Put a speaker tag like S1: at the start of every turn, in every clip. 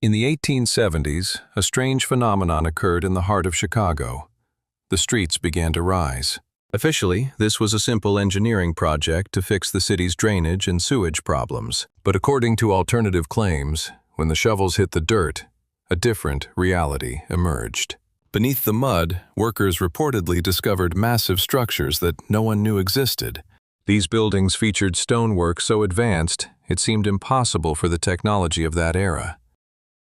S1: In the 1870s, a strange phenomenon occurred in the heart of Chicago. The streets began to rise. Officially, this was a simple engineering project to fix the city's drainage and sewage problems. But according to alternative claims, when the shovels hit the dirt, a different reality emerged. Beneath the mud, workers reportedly discovered massive structures that no one knew existed. These buildings featured stonework so advanced, it seemed impossible for the technology of that era.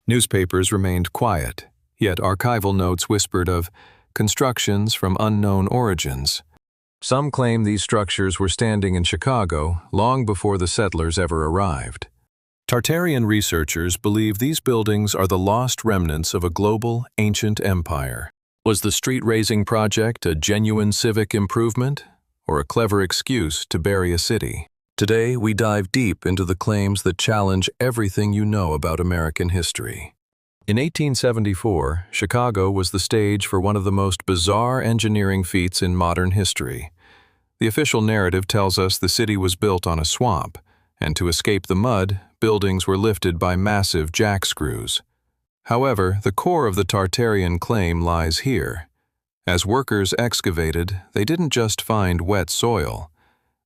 S1: Newspapers remained quiet, yet archival notes whispered of constructions from unknown origins. Some claim these structures were standing in Chicago long before the settlers ever arrived. Tartarian researchers believe these buildings are the lost remnants of a global, ancient empire. Was the street-raising project a genuine civic improvement, or a clever excuse to bury a city? Today, we dive deep into the claims that challenge everything you know about American history. In 1874, Chicago was the stage for one of the most bizarre engineering feats in modern history. The official narrative tells us the city was built on a swamp, and to escape the mud, buildings were lifted by massive jack screws. However, the core of the Tartarian claim lies here. As workers excavated, they didn't just find wet soil.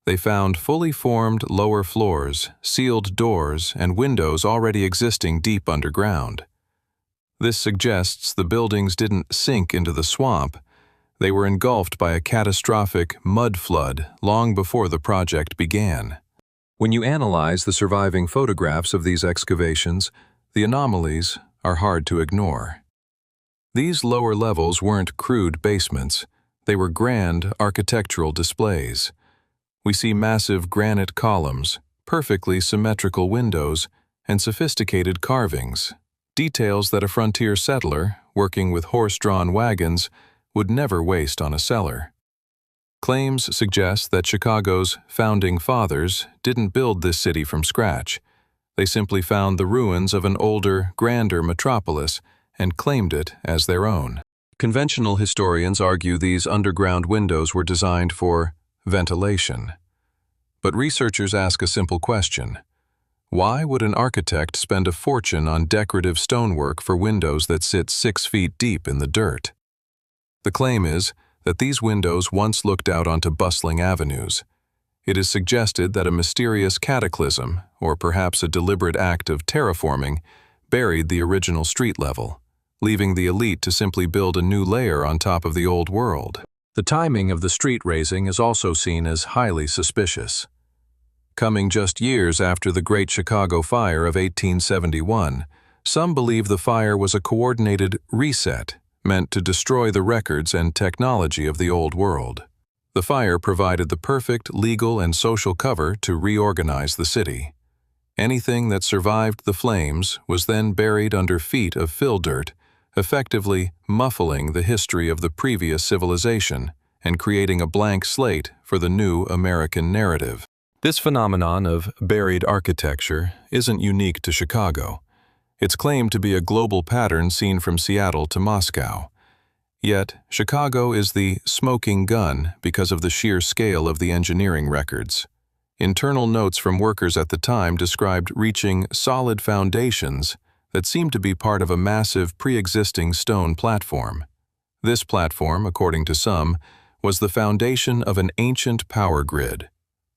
S1: They found fully formed lower floors, sealed doors, and windows already existing deep underground. This suggests the buildings didn't sink into the swamp. They were engulfed by a catastrophic mud flood long before the project began. When you analyze the surviving photographs of these excavations, the anomalies are hard to ignore. These lower levels weren't crude basements. They were grand architectural displays. We see massive granite columns, perfectly symmetrical windows, and sophisticated carvings, details that a frontier settler, working with horse-drawn wagons, would never waste on a cellar. Claims suggest that Chicago's founding fathers didn't build this city from scratch. They simply found the ruins of an older, grander metropolis and claimed it as their own. Conventional historians argue these underground windows were designed for ventilation. But researchers ask a simple question. Why would an architect spend a fortune on decorative stonework for windows that sit 6 feet deep in the dirt? The claim is that these windows once looked out onto bustling avenues. It is suggested that a mysterious cataclysm, or perhaps a deliberate act of terraforming, buried the original street level, leaving the elite to simply build a new layer on top of the old world. The timing of the street raising is also seen as highly suspicious. Coming just years after the Great Chicago Fire of 1871, some believe the fire was a coordinated reset meant to destroy the records and technology of the old world. The fire provided the perfect legal and social cover to reorganize the city. Anything that survived the flames was then buried under feet of fill dirt, effectively muffling the history of the previous civilization and creating a blank slate for the new American narrative. This phenomenon of buried architecture isn't unique to Chicago. It's claimed to be a global pattern seen from Seattle to Moscow. Yet, Chicago is the smoking gun because of the sheer scale of the engineering records. Internal notes from workers at the time described reaching solid foundations that seemed to be part of a massive pre-existing stone platform. This platform, according to some, was the foundation of an ancient power grid,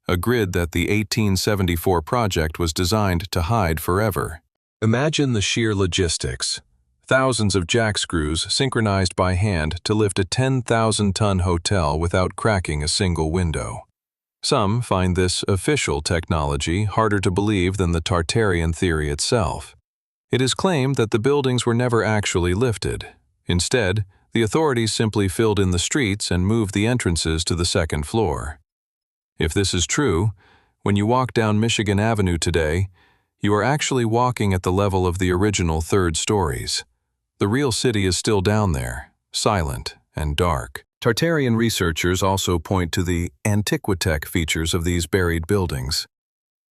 S1: a grid that the 1874 project was designed to hide forever. Imagine the sheer logistics. Thousands of jack screws synchronized by hand to lift a 10,000-ton hotel without cracking a single window. Some find this official technology harder to believe than the Tartarian theory itself. It is claimed that the buildings were never actually lifted. Instead, the authorities simply filled in the streets and moved the entrances to the second floor. If this is true, when you walk down Michigan Avenue today, you are actually walking at the level of the original 3rd stories. The real city is still down there, silent and dark. Tartarian researchers also point to the antiquitech features of these buried buildings.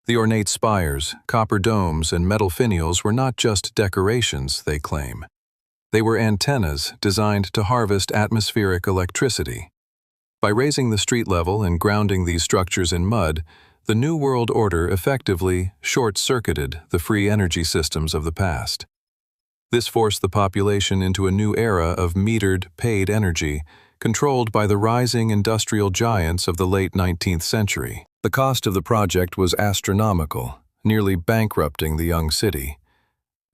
S1: The ornate spires, copper domes, and metal finials were not just decorations, they claim. They were antennas designed to harvest atmospheric electricity. By raising the street level and grounding these structures in mud, the New World Order effectively short-circuited the free energy systems of the past. This forced the population into a new era of metered, paid energy, controlled by the rising industrial giants of the late 19th century. The cost of the project was astronomical, nearly bankrupting the young city.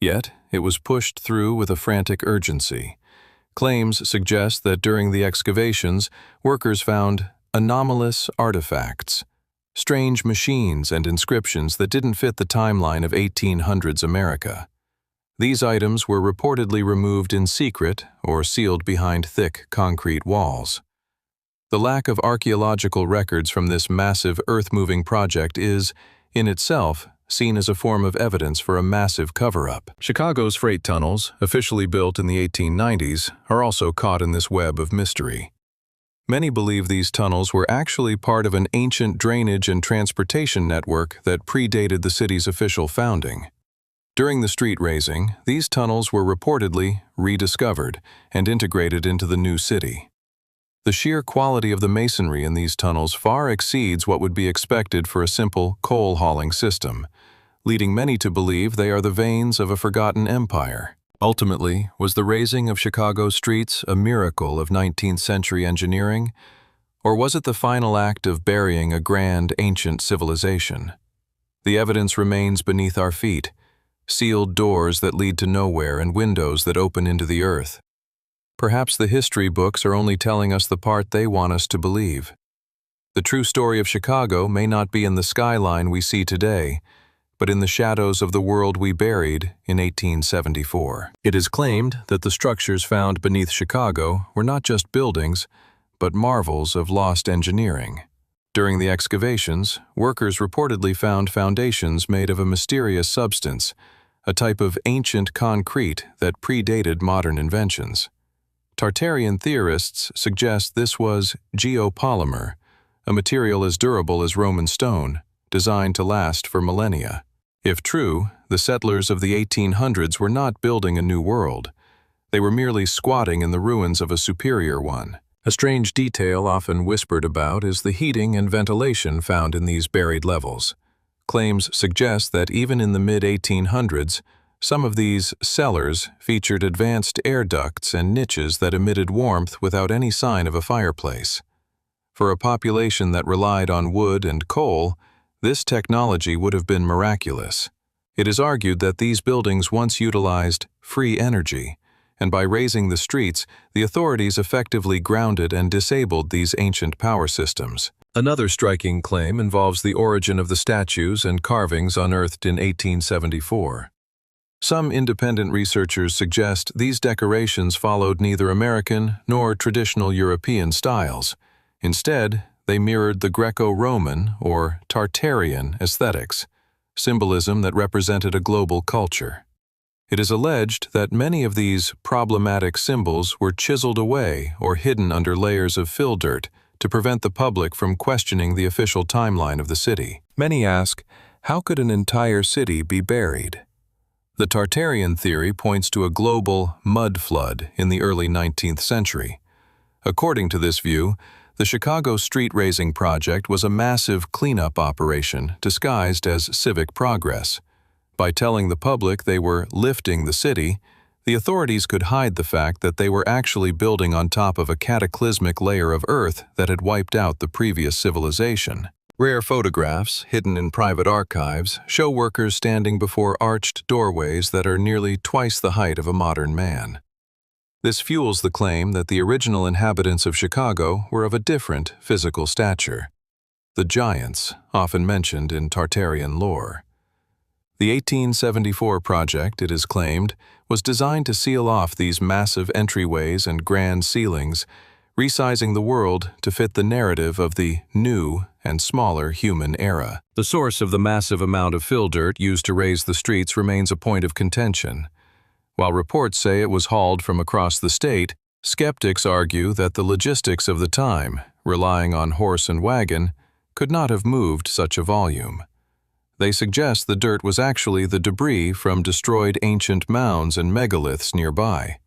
S1: Yet, it was pushed through with a frantic urgency. Claims suggest that during the excavations, workers found anomalous artifacts, strange machines and inscriptions that didn't fit the timeline of 1800s America. These items were reportedly removed in secret or sealed behind thick concrete walls. The lack of archaeological records from this massive earth-moving project is, in itself, seen as a form of evidence for a massive cover-up. Chicago's freight tunnels, officially built in the 1890s, are also caught in this web of mystery. Many believe these tunnels were actually part of an ancient drainage and transportation network that predated the city's official founding. During the street raising, these tunnels were reportedly rediscovered and integrated into the new city. The sheer quality of the masonry in these tunnels far exceeds what would be expected for a simple coal-hauling system, leading many to believe they are the veins of a forgotten empire. Ultimately, was the raising of Chicago's streets a miracle of 19th century engineering, or was it the final act of burying a grand ancient civilization? The evidence remains beneath our feet, sealed doors that lead to nowhere and windows that open into the earth. Perhaps the history books are only telling us the part they want us to believe. The true story of Chicago may not be in the skyline we see today, but in the shadows of the world we buried in 1874. It is claimed that the structures found beneath Chicago were not just buildings, but marvels of lost engineering. During the excavations, workers reportedly found foundations made of a mysterious substance, a type of ancient concrete that predated modern inventions. Tartarian theorists suggest this was geopolymer, a material as durable as Roman stone, designed to last for millennia. If true, the settlers of the 1800s were not building a new world. They were merely squatting in the ruins of a superior one. A strange detail often whispered about is the heating and ventilation found in these buried levels. Claims suggest that even in the mid-1800s, some of these cellars featured advanced air ducts and niches that emitted warmth without any sign of a fireplace. For a population that relied on wood and coal, this technology would have been miraculous. It is argued that these buildings once utilized free energy, and by raising the streets, the authorities effectively grounded and disabled these ancient power systems. Another striking claim involves the origin of the statues and carvings unearthed in 1874. Some independent researchers suggest these decorations followed neither American nor traditional European styles. Instead, they mirrored the Greco-Roman or Tartarian aesthetics, symbolism that represented a global culture. It is alleged that many of these problematic symbols were chiseled away or hidden under layers of fill dirt to prevent the public from questioning the official timeline of the city. Many ask, how could an entire city be buried? The Tartarian theory points to a global mudflood in the early 19th century. According to this view, the Chicago street raising project was a massive cleanup operation disguised as civic progress. By telling the public they were lifting the city, the authorities could hide the fact that they were actually building on top of a cataclysmic layer of earth that had wiped out the previous civilization. Rare photographs, hidden in private archives, show workers standing before arched doorways that are nearly twice the height of a modern man. This fuels the claim that the original inhabitants of Chicago were of a different physical stature. The giants, often mentioned in Tartarian lore. The 1874 project, it is claimed, was designed to seal off these massive entryways and grand ceilings, resizing the world to fit the narrative of the new and smaller human era. The source of the massive amount of fill dirt used to raise the streets remains a point of contention. While reports say it was hauled from across the state, skeptics argue that the logistics of the time, relying on horse and wagon, could not have moved such a volume. They suggest the dirt was actually the debris from destroyed ancient mounds and megaliths nearby.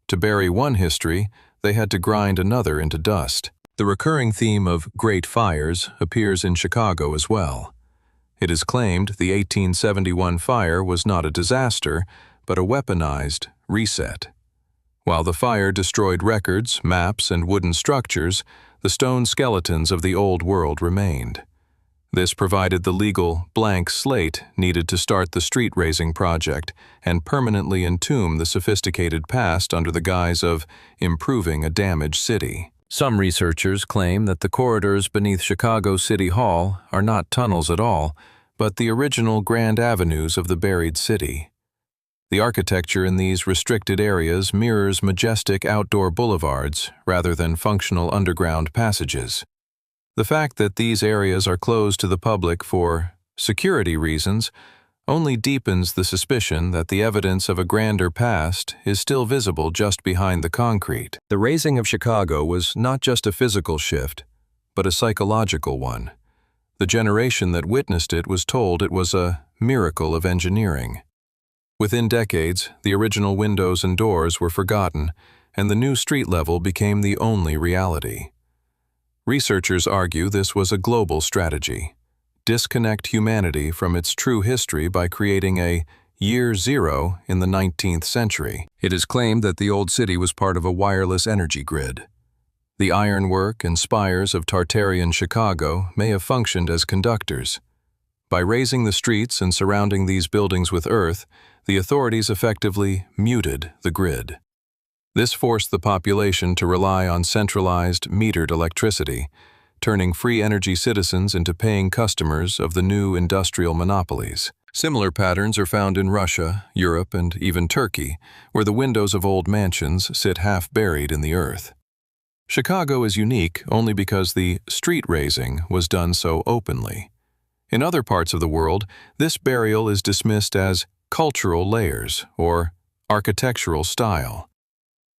S1: To bury one history, they had to grind another into dust. The recurring theme of great fires appears in Chicago as well. It is claimed the 1871 fire was not a disaster, but a weaponized reset. While the fire destroyed records, maps, and wooden structures, the stone skeletons of the old world remained. This provided the legal blank slate needed to start the street-raising project and permanently entomb the sophisticated past under the guise of improving a damaged city. Some researchers claim that the corridors beneath Chicago City Hall are not tunnels at all, but the original grand avenues of the buried city. The architecture in these restricted areas mirrors majestic outdoor boulevards rather than functional underground passages. The fact that these areas are closed to the public for security reasons only deepens the suspicion that the evidence of a grander past is still visible just behind the concrete. The razing of Chicago was not just a physical shift, but a psychological one. The generation that witnessed it was told it was a miracle of engineering. Within decades, the original windows and doors were forgotten, and the new street level became the only reality. Researchers argue this was a global strategy. Disconnect humanity from its true history by creating a year zero in the 19th century. It is claimed that the old city was part of a wireless energy grid. The ironwork and spires of Tartarian Chicago may have functioned as conductors. By raising the streets and surrounding these buildings with earth, the authorities effectively muted the grid. This forced the population to rely on centralized, metered electricity, turning free energy citizens into paying customers of the new industrial monopolies. Similar patterns are found in Russia, Europe, and even Turkey, where the windows of old mansions sit half buried in the earth. Chicago is unique only because the street raising was done so openly. In other parts of the world, this burial is dismissed as cultural layers or architectural style.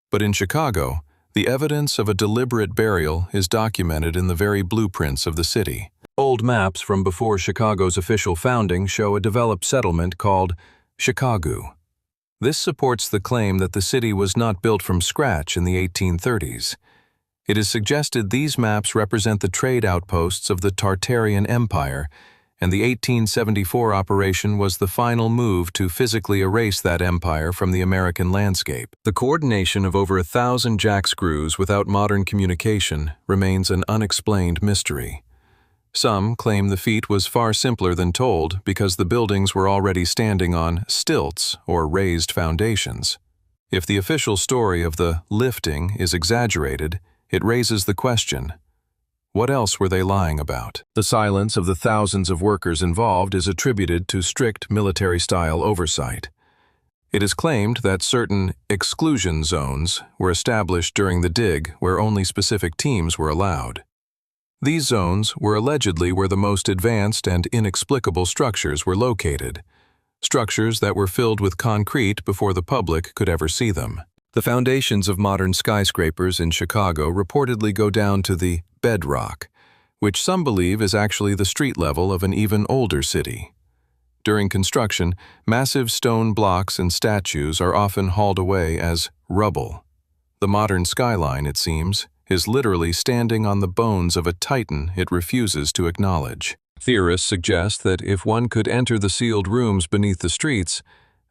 S1: But in Chicago, the evidence of a deliberate burial is documented in the very blueprints of the city. Old maps from before Chicago's official founding show a developed settlement called Chicago. This supports the claim that the city was not built from scratch in the 1830s. It is suggested these maps represent the trade outposts of the Tartarian Empire, and the 1874 operation was the final move to physically erase that empire from the American landscape. The coordination of over 1,000 jack screws without modern communication remains an unexplained mystery. Some claim the feat was far simpler than told because the buildings were already standing on stilts or raised foundations. If the official story of the lifting is exaggerated, it raises the question: what else were they lying about? The silence of the thousands of workers involved is attributed to strict military-style oversight. It is claimed that certain exclusion zones were established during the dig where only specific teams were allowed. These zones were allegedly where the most advanced and inexplicable structures were located, structures that were filled with concrete before the public could ever see them. The foundations of modern skyscrapers in Chicago reportedly go down to the bedrock, which some believe is actually the street level of an even older city. During construction, massive stone blocks and statues are often hauled away as rubble. The modern skyline, it seems, is literally standing on the bones of a titan it refuses to acknowledge. Theorists suggest that if one could enter the sealed rooms beneath the streets,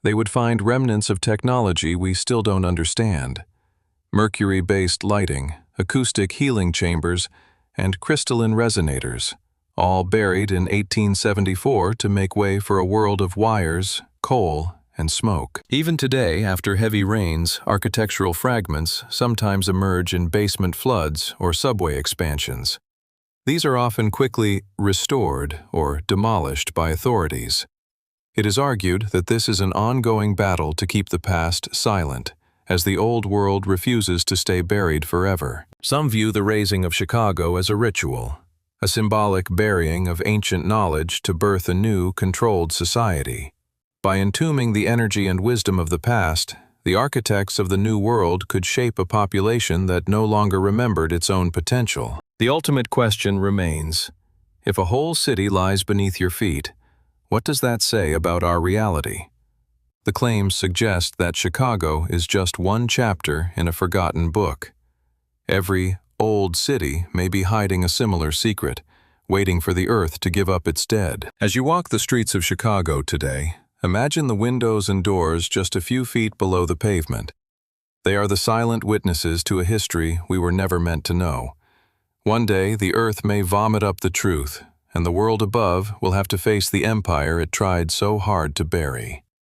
S1: they would find remnants of technology we still don't understand. Mercury-based lighting, acoustic healing chambers, and crystalline resonators, all buried in 1874 to make way for a world of wires, coal, and smoke. Even today, after heavy rains, architectural fragments sometimes emerge in basement floods or subway expansions. These are often quickly restored or demolished by authorities. It is argued that this is an ongoing battle to keep the past silent, as the old world refuses to stay buried forever. Some view the raising of Chicago as a ritual, a symbolic burying of ancient knowledge to birth a new, controlled society. By entombing the energy and wisdom of the past, the architects of the new world could shape a population that no longer remembered its own potential. The ultimate question remains: if a whole city lies beneath your feet, what does that say about our reality? The claims suggest that Chicago is just one chapter in a forgotten book. Every old city may be hiding a similar secret, waiting for the earth to give up its dead. As you walk the streets of Chicago today, Imagine the windows and doors just a few feet below the pavement. They are the silent witnesses to a history we were never meant to know. One day, the earth may vomit up the truth, and the world above will have to face the empire it tried so hard to bury.